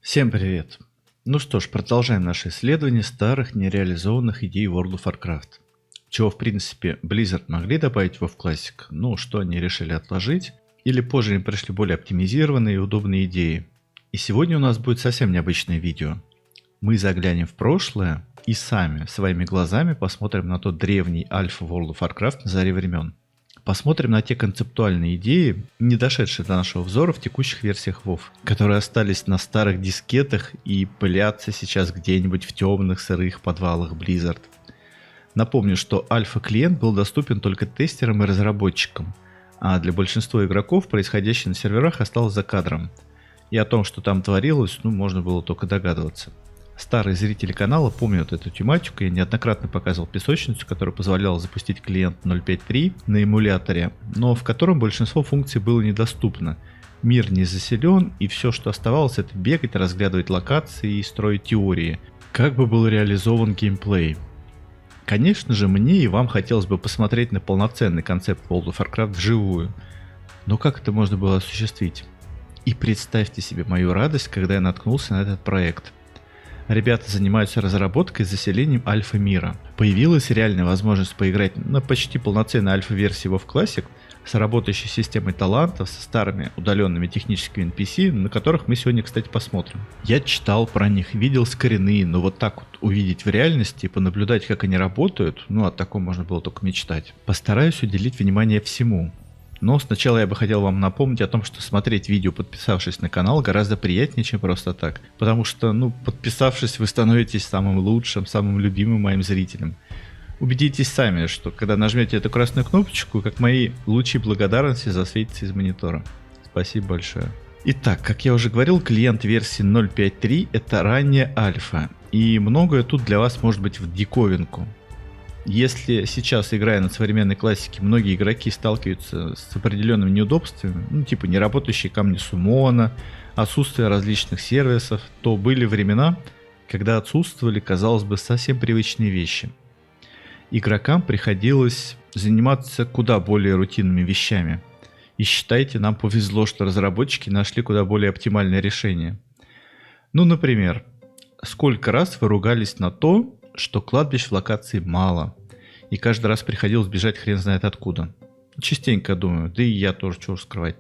Всем привет! Ну что ж, продолжаем наше исследование старых нереализованных идей World of Warcraft. Чего, в принципе, Blizzard могли добавить во в Classic, но что они решили отложить, или позже им пришли более оптимизированные и удобные идеи. И сегодня у нас будет совсем необычное видео. Мы заглянем в прошлое и сами, своими глазами, посмотрим на тот древний альфа World of Warcraft на заре времен. Посмотрим на те концептуальные идеи, не дошедшие до нашего взора в текущих версиях WoW, которые остались на старых дискетах и пылятся сейчас где-нибудь в темных сырых подвалах Blizzard. Напомню, что альфа-клиент был доступен только тестерам и разработчикам, а для большинства игроков происходящее на серверах осталось за кадром. И о том, что там творилось, можно было только догадываться. Старые зрители канала помнят эту тематику, я неоднократно показывал песочницу, которая позволяла запустить клиент 0.5.3 на эмуляторе, но в котором большинство функций было недоступно. Мир не заселен, и все, что оставалось, это бегать, разглядывать локации и строить теории. Как бы был реализован геймплей? Конечно же, мне и вам хотелось бы посмотреть на полноценный концепт World of Warcraft вживую. Но как это можно было осуществить? И представьте себе мою радость, когда я наткнулся на этот проект. Ребята занимаются разработкой и заселением альфа-мира. Появилась реальная возможность поиграть на почти полноценной альфа-версии WoW Classic с работающей системой талантов, со старыми удаленными техническими NPC, на которых мы сегодня, кстати, посмотрим. Я читал про них, видел скрины, но вот так вот увидеть в реальности и понаблюдать, как они работают, о таком можно было только мечтать. Постараюсь уделить внимание всему. Но сначала я бы хотел вам напомнить о том, что смотреть видео, подписавшись на канал, гораздо приятнее, чем просто так. Потому что, подписавшись, вы становитесь самым лучшим, самым любимым моим зрителем. Убедитесь сами, что когда нажмете эту красную кнопочку, как мои лучи благодарности засветятся из монитора. Спасибо большое. Итак, как я уже говорил, клиент версии 0.5.3 это ранняя альфа. И многое тут для вас может быть в диковинку. Если сейчас, играя на современной классике, многие игроки сталкиваются с определенными неудобствами, типа неработающие камни суммона, отсутствие различных сервисов, то были времена, когда отсутствовали, казалось бы, совсем привычные вещи. Игрокам приходилось заниматься куда более рутинными вещами. И считайте, нам повезло, что разработчики нашли куда более оптимальное решение. Например, сколько раз вы ругались на то, что кладбищ в локации мало, и каждый раз приходилось бежать хрен знает откуда. Частенько думаю, да и я тоже, чего скрывать.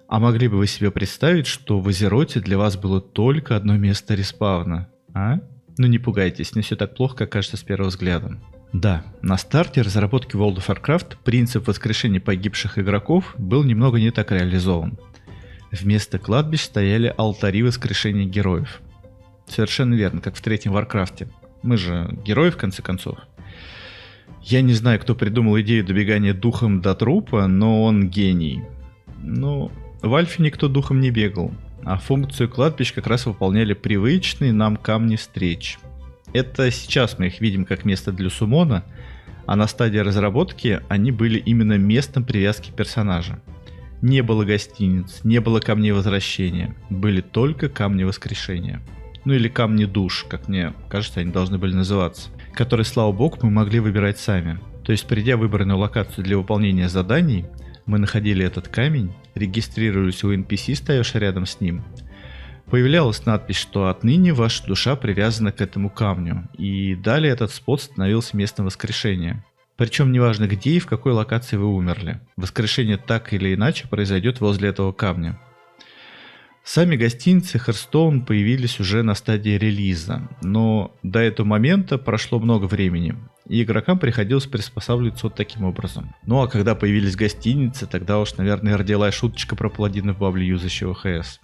А могли бы вы себе представить, что в Азероте для вас было только одно место респавна, а? Не пугайтесь, не все так плохо, как кажется с первого взгляда. Да, на старте разработки World of Warcraft принцип воскрешения погибших игроков был немного не так реализован. Вместо кладбищ стояли алтари воскрешения героев. Совершенно верно, как в третьем Варкрафте. Мы же герои, в конце концов. Я не знаю, кто придумал идею добегания духом до трупа, но он гений. В Альфе никто духом не бегал, а функцию кладбищ как раз выполняли привычные нам камни встреч. Это сейчас мы их видим как место для суммона, а на стадии разработки они были именно местом привязки персонажа. Не было гостиниц, не было камней возвращения, были только камни воскрешения. Или камни душ, как мне кажется, они должны были называться, которые, слава богу, мы могли выбирать сами. То есть, придя в выбранную локацию для выполнения заданий, мы находили этот камень, регистрировались у NPC, стоявший рядом с ним. Появлялась надпись, что отныне ваша душа привязана к этому камню, и далее этот спот становился местом воскрешения. Причем неважно где и в какой локации вы умерли, воскрешение так или иначе произойдет возле этого камня. Сами гостиницы Hearthstone появились уже на стадии релиза, но до этого момента прошло много времени, и игрокам приходилось приспосабливаться вот таким образом. А когда появились гостиницы, тогда уж, наверное, родилась шуточка про паладинов бабли юзающего ХС.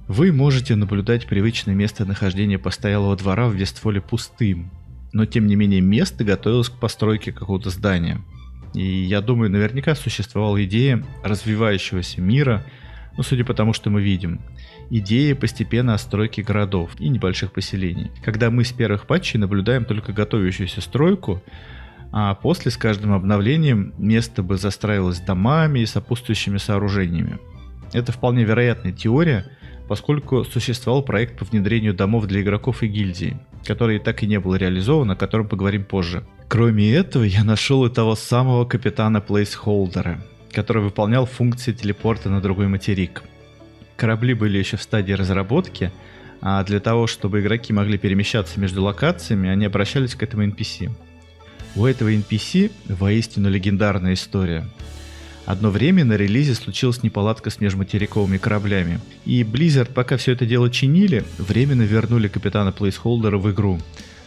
Вы можете наблюдать привычное местонахождение постоялого двора в Вестфоле пустым, но тем не менее место готовилось к постройке какого-то здания. И я думаю, наверняка существовала идея развивающегося мира, судя по тому, что мы видим, идея постепенной отстройки городов и небольших поселений. Когда мы с первых патчей наблюдаем только готовящуюся стройку, а после с каждым обновлением место бы застраивалось домами и сопутствующими сооружениями. Это вполне вероятная теория, поскольку существовал проект по внедрению домов для игроков и гильдий, который так и не был реализован, о котором поговорим позже. Кроме этого, я нашел и того самого капитана Плейсхолдера, который выполнял функции телепорта на другой материк. корабли были еще в стадии разработки, а для того, чтобы игроки могли перемещаться между локациями, они обращались к этому NPC. У этого NPC воистину легендарная история. Одно время на релизе случилась неполадка с межматериковыми кораблями, и Blizzard, пока все это дело чинили, временно вернули капитана Плейсхолдера в игру,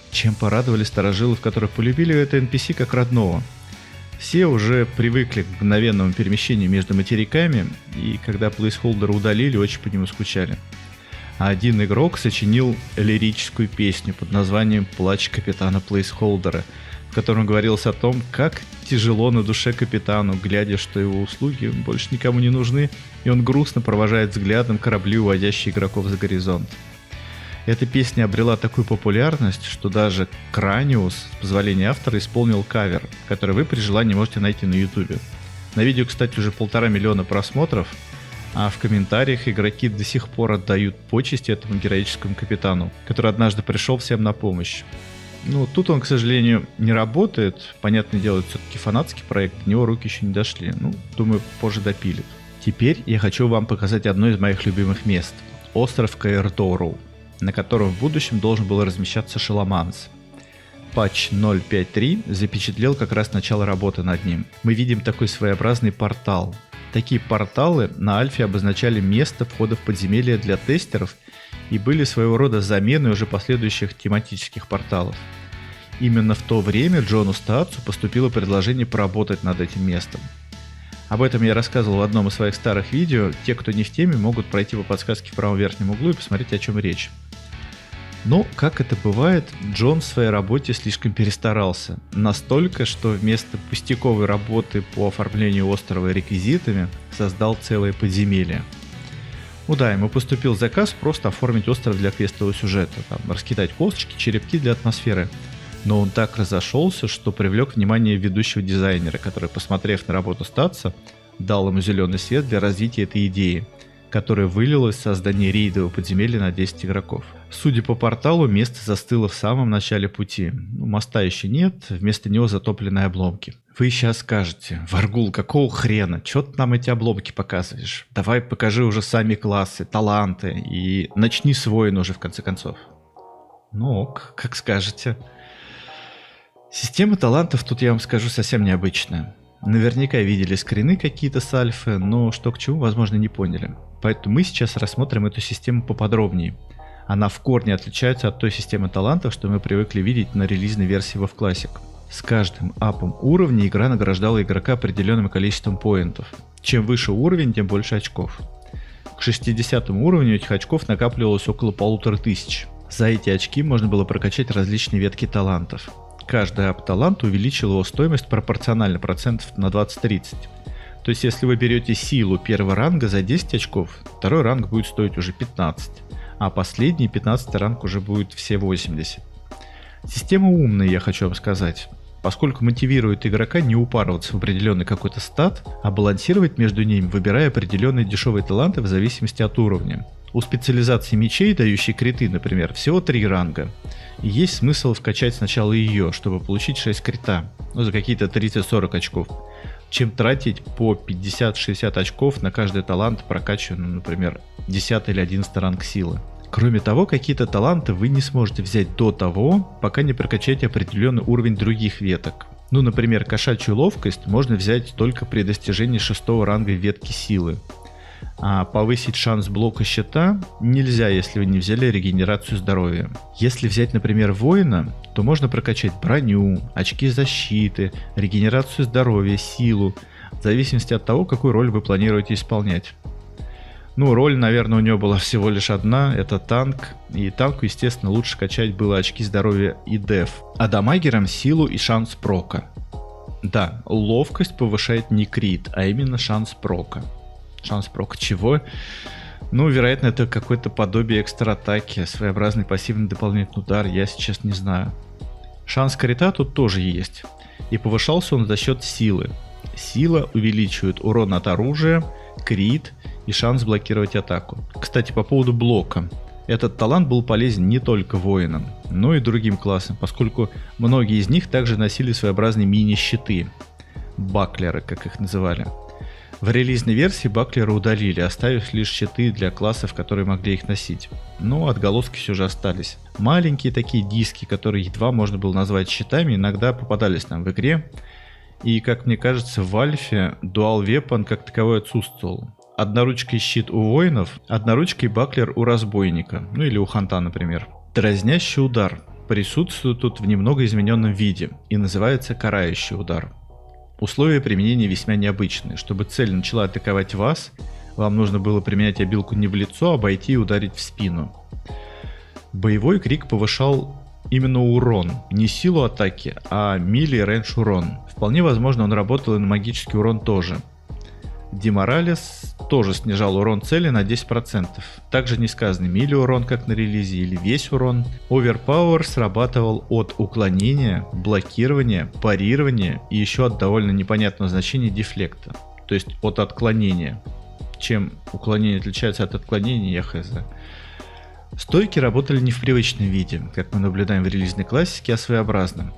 чем порадовали старожилов, которые полюбили это NPC как родного. Все уже привыкли к мгновенному перемещению между материками, и когда Плейсхолдера удалили, очень по нему скучали. А один игрок сочинил лирическую песню под названием «Плач капитана Плейсхолдера», в котором говорилось о том, как тяжело на душе капитану, глядя, что его услуги больше никому не нужны, и он грустно провожает взглядом корабли, уводящие игроков за горизонт. Эта песня обрела такую популярность, что даже Краниус, с позволения автора, исполнил кавер, который вы при желании можете найти на YouTube. На видео, кстати, уже 1,5 миллиона просмотров, а в комментариях игроки до сих пор отдают почести этому героическому капитану, который однажды пришел всем на помощь. Ну, тут он, к сожалению, не работает. Понятное дело, это все-таки фанатский проект, до него руки еще не дошли. Ну, думаю, позже допилит. Теперь я хочу вам показать одно из моих любимых мест. Остров Каэр-Дороу, на котором в будущем должен был размещаться Шеломанс. Патч 0.5.3 запечатлел как раз начало работы над ним. Мы видим такой своеобразный портал. Такие порталы на альфе обозначали место входа в подземелье для тестеров и были своего рода заменой уже последующих тематических порталов. Именно в то время Джону Стаатсу поступило предложение поработать над этим местом. Об этом я рассказывал в одном из своих старых видео. Те, кто не в теме, могут пройти по подсказке в правом верхнем углу и посмотреть, о чем речь. Но, как это бывает, Джон в своей работе слишком перестарался. Настолько, что вместо пустяковой работы по оформлению острова реквизитами создал целое подземелье. Ну да, ему поступил заказ просто оформить остров для квестового сюжета, там, раскидать косточки, черепки для атмосферы. Но он так разошелся, что привлек внимание ведущего дизайнера, который, посмотрев на работу Статса, дал ему зеленый свет для развития этой идеи, которая вылилась в создание рейдового подземелья на 10 игроков. Судя по порталу, место застыло в самом начале пути. Моста еще нет, вместо него затопленные обломки. Вы сейчас скажете: Варгул, какого хрена? Чё ты нам эти обломки показываешь? Давай покажи уже сами классы, таланты и начни с воина уже в конце концов. Ну ок, как скажете. Система талантов тут, я вам скажу, совсем необычная. Наверняка видели скрины какие-то с альфы, но что к чему, возможно, не поняли. Поэтому мы сейчас рассмотрим эту систему поподробнее. Она в корне отличается от той системы талантов, что мы привыкли видеть на релизной версии WoW Classic. С каждым апом уровня игра награждала игрока определенным количеством поинтов. Чем выше уровень, тем больше очков. К 60 уровню этих очков накапливалось около 1500. За эти очки можно было прокачать различные ветки талантов. Каждый ап-талант увеличил его стоимость пропорционально процентов на 20-30. То есть, если вы берете силу первого ранга за 10 очков, второй ранг будет стоить уже 15, а последний 15 ранг уже будет все 80. Система умная, я хочу вам сказать, поскольку мотивирует игрока не упарываться в определенный какой-то стат, а балансировать между ними, выбирая определенные дешевые таланты в зависимости от уровня. У специализации мечей, дающей криты, например, всего 3 ранга. И есть смысл вкачать сначала ее, чтобы получить 6 крита, за какие-то 30-40 очков, чем тратить по 50-60 очков на каждый талант, прокачиваемый, например, 10 или 11 ранг силы. Кроме того, какие-то таланты вы не сможете взять до того, пока не прокачаете определенный уровень других веток. Ну, например, кошачью ловкость можно взять только при достижении 6 ранга ветки силы. А повысить шанс блока щита нельзя, если вы не взяли регенерацию здоровья. Если взять, например, воина, то можно прокачать броню, очки защиты, регенерацию здоровья, силу, в зависимости от того, какую роль вы планируете исполнять. Ну, роль, наверное, у него была всего лишь одна, это танк, и танку, естественно, лучше качать было очки здоровья и деф, а дамагерам силу и шанс прока. Да, ловкость повышает не крит, а именно шанс прока. Шанс прока чего? Ну, вероятно, это какое-то подобие экстра-атаки, своеобразный пассивный дополнительный удар, я сейчас не знаю. Шанс крита тут тоже есть, и повышался он за счет силы. Сила увеличивает урон от оружия, крит и шанс блокировать атаку. Кстати, по поводу блока. Этот талант был полезен не только воинам, но и другим классам, поскольку многие из них также носили своеобразные мини-щиты. Баклеры, как их называли. В релизной версии баклеры удалили, оставив лишь щиты для классов, которые могли их носить. Но отголоски все же остались. Маленькие такие диски, которые едва можно было назвать щитами, иногда попадались нам в игре. И, как мне кажется, в Альфе Dual Weapon как таковой отсутствовал. Одноручкой щит у воинов, одноручкой баклер у разбойника, ну или у ханта, например. Дразнящий удар присутствует тут в немного измененном виде и называется карающий удар. Условия применения весьма необычные. Чтобы цель начала атаковать вас, вам нужно было применять обилку не в лицо, а обойти и ударить в спину. Боевой крик повышал именно урон, не силу атаки, а мили и рейндж урон. Вполне возможно, он работал и на магический урон тоже. Деморалис тоже снижал урон цели на 10%. Также не сказано мили урон, как на релизе, или весь урон. Overpower срабатывал от уклонения, блокирования, парирования и еще от довольно непонятного значения дефлекта. То есть от отклонения. Чем уклонение отличается от отклонения, я хз. Стойки работали не в привычном виде, как мы наблюдаем в релизной классике, а своеобразно.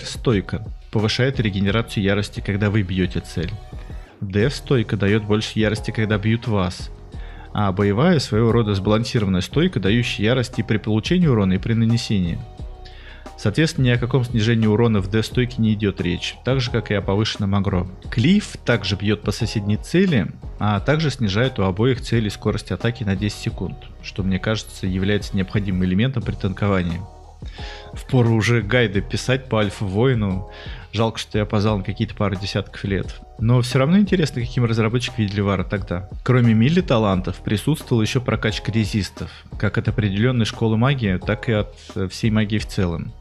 Стойка повышает регенерацию ярости, когда вы бьете цель. Стойка дает больше ярости, когда бьют вас. А боевая своего рода сбалансированная стойка, дающая ярость и при получении урона, и при нанесении. Соответственно, ни о каком снижении урона в стойке не идет речь, так же как и о повышенном агро. Клифф также бьет по соседней цели, а также снижает у обоих целей скорость атаки на 10 секунд, что, мне кажется, является необходимым элементом при танковании. Впору уже гайды писать по альфа-воину. Жалко, что я опоздал на какие-то пару десятков лет. Но все равно интересно, каким разработчики видели Вара тогда. Кроме мили талантов, присутствовала еще прокачка резистов, как от определенной школы магии, так и от всей магии в целом.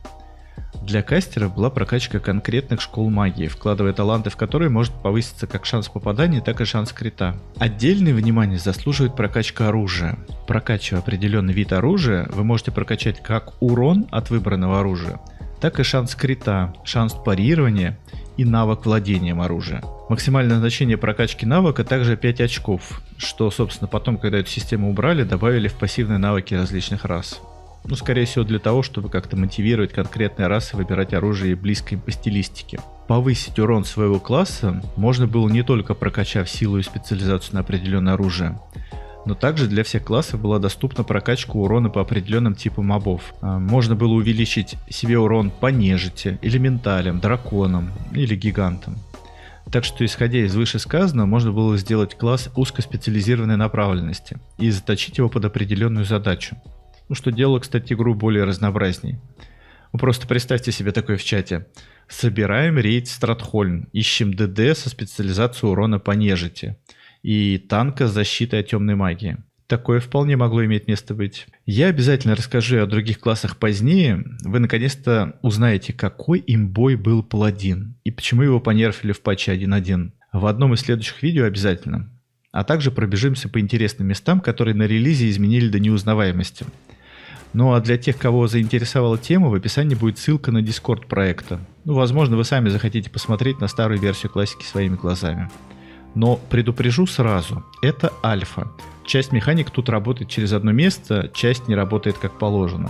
Для кастеров была прокачка конкретных школ магии, вкладывая таланты в которые может повыситься как шанс попадания, так и шанс крита. Отдельное внимание заслуживает прокачка оружия. Прокачивая определенный вид оружия, вы можете прокачать как урон от выбранного оружия, так и шанс крита, шанс парирования и навык владением оружием. Максимальное значение прокачки навыка также 5 очков, что, собственно, потом, когда эту систему убрали, добавили в пассивные навыки различных рас. Ну, скорее всего, для того, чтобы как-то мотивировать конкретные расы выбирать оружие близкое им по стилистике. Повысить урон своего класса можно было не только прокачав силу и специализацию на определенное оружие, но также для всех классов была доступна прокачка урона по определенным типам мобов. Можно было увеличить себе урон по нежити, элементалям, драконам или гигантам. Так что, исходя из вышесказанного, можно было сделать класс узкоспециализированной направленности и заточить его под определенную задачу. Ну, что делало, кстати, игру более разнообразней. Вы просто представьте себе такое в чате. Собираем рейд Стратхольм, ищем ДД со специализацией урона по нежити и танка с защитой от темной магии. Такое вполне могло иметь место быть. Я обязательно расскажу о других классах позднее. Вы наконец-то узнаете, какой имбой был паладин и почему его понерфили в патче 1.1. В одном из следующих видео обязательно. А также пробежимся по интересным местам, которые на релизе изменили до неузнаваемости. Ну а для тех, кого заинтересовала тема, в описании будет ссылка на Discord проекта. Ну, возможно, вы сами захотите посмотреть на старую версию классики своими глазами. Но предупрежу сразу, это альфа. Часть механик тут работает через одно место, часть не работает как положено.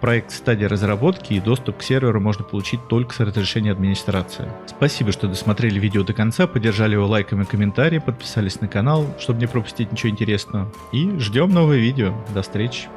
Проект в стадии разработки и доступ к серверу можно получить только с разрешения администрации. Спасибо, что досмотрели видео до конца, поддержали его лайком и комментарием, подписались на канал, чтобы не пропустить ничего интересного. И ждем новые видео. До встречи.